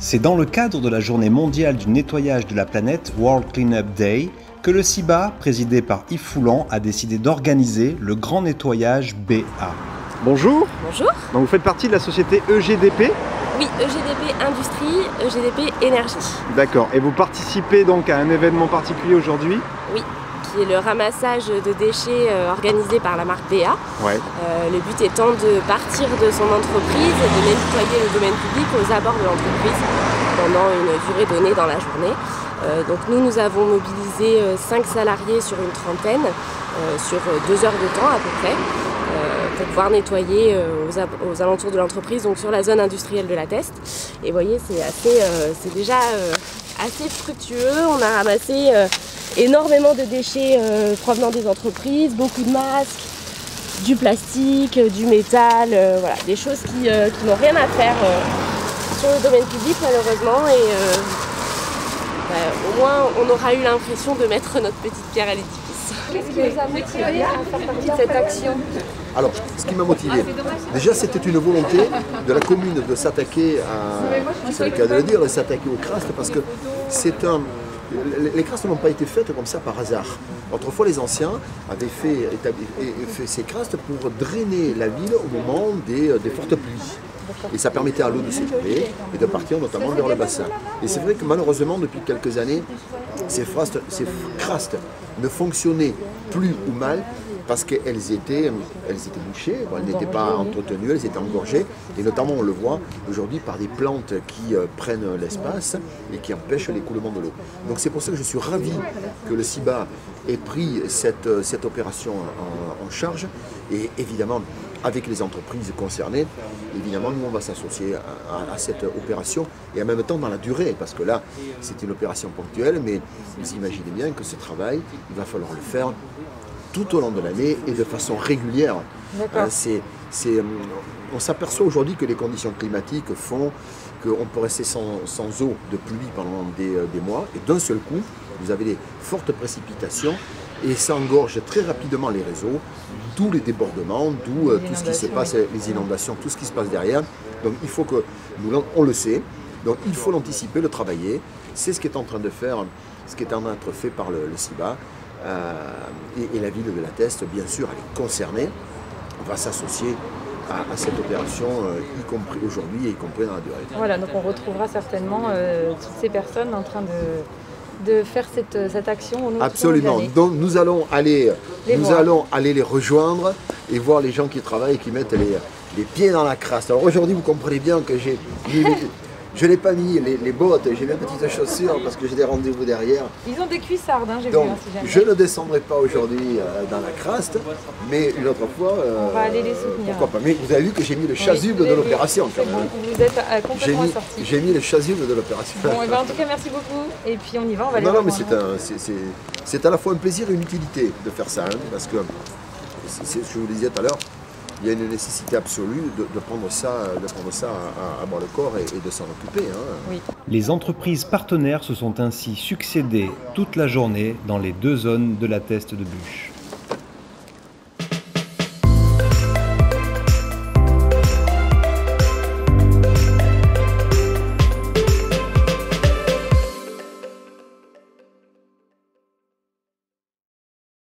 C'est dans le cadre de la journée mondiale du nettoyage de la planète, World Cleanup Day, que le CIBA, présidé par Yves Foulan, a décidé d'organiser le grand nettoyage BA. Bonjour. Bonjour. Donc vous faites partie de la société EGDP? Oui, EGDP Industrie, EGDP Énergie. D'accord. Et vous participez donc à un événement particulier aujourd'hui? Oui, qui est le ramassage de déchets organisé par la marque BA. Ouais. Le but étant de partir de son entreprise et de nettoyer le domaine public aux abords de l'entreprise pendant une durée donnée dans la journée. Donc nous avons mobilisé 5 salariés sur une trentaine, sur 2 heures de temps à peu près, pour pouvoir nettoyer aux alentours de l'entreprise, donc sur la zone industrielle de la Teste. Et vous voyez, c'est déjà assez fructueux. On a ramassé énormément de déchets provenant des entreprises, beaucoup de masques, du plastique, du métal, voilà, des choses qui n'ont rien à faire sur le domaine public malheureusement. Et au moins on aura eu l'impression de mettre notre petite pierre à l'édifice. Qu'est-ce qui vous a motivé à faire partie de cette action? Alors, ce qui m'a motivé, déjà c'était une volonté de la commune de s'attaquer à, c'est le cas de le dire, de s'attaquer aux crastes, parce que les crastes n'ont pas été faites comme ça par hasard. Autrefois, les anciens avaient fait ces crastes pour drainer la ville au moment des fortes pluies. Et ça permettait à l'eau de s'écouler et de partir notamment vers le bassin. Et c'est vrai que malheureusement, depuis quelques années, ces crastes ne fonctionnaient plus ou mal parce qu'elles étaient bouchées, elles n'étaient pas entretenues, elles étaient engorgées. Et notamment, on le voit aujourd'hui par des plantes qui prennent l'espace et qui empêchent l'écoulement de l'eau. Donc c'est pour ça que je suis ravi que le CIBA ait pris cette opération en charge. Et évidemment, avec les entreprises concernées, évidemment, nous, on va s'associer à cette opération et en même temps dans la durée, parce que là, c'est une opération ponctuelle, mais vous imaginez bien que ce travail, il va falloir le faire tout au long de l'année et de façon régulière. On s'aperçoit aujourd'hui que les conditions climatiques font qu'on peut rester sans eau de pluie pendant des mois, et d'un seul coup, vous avez des fortes précipitations, et ça engorge très rapidement les réseaux, d'où les débordements, d'où tout ce qui se passe, les inondations, tout ce qui se passe derrière. Donc il faut que, on le sait, donc il faut l'anticiper, le travailler. C'est ce qui est en train de faire, ce qui est en train d'être fait par le CIBA. Et la ville de la Teste, bien sûr, elle est concernée. On va s'associer à cette opération, y compris aujourd'hui et y compris dans la durée. Voilà, donc on retrouvera certainement toutes ces personnes en train de faire cette action. Absolument. Donc nous allons aller les rejoindre et voir les gens qui travaillent et qui mettent les pieds dans la crasse. Alors aujourd'hui, vous comprenez bien que je n'ai pas mis les bottes, j'ai mes petites chaussures parce que j'ai des rendez-vous derrière. Ils ont des cuissardes, hein, j'ai vu. Donc, si jamais. je ne descendrai pas aujourd'hui dans la crasse, mais une autre fois, on va aller les soutenir. Pourquoi pas. Mais vous avez vu que j'ai mis le chasuble de l'opération quand même. Bon, vous êtes complètement assortis. J'ai mis le chasuble de l'opération. Bon, et ben, en tout cas, merci beaucoup. Et puis on y va, on va aller. Non, mais c'est à la fois un plaisir et une utilité de faire ça, hein, parce que c'est ce que je vous disais tout à l'heure. Il y a une nécessité absolue de prendre ça à bras le corps et de s'en occuper. Hein. Oui. Les entreprises partenaires se sont ainsi succédé toute la journée dans les 2 zones de la Teste de Buch.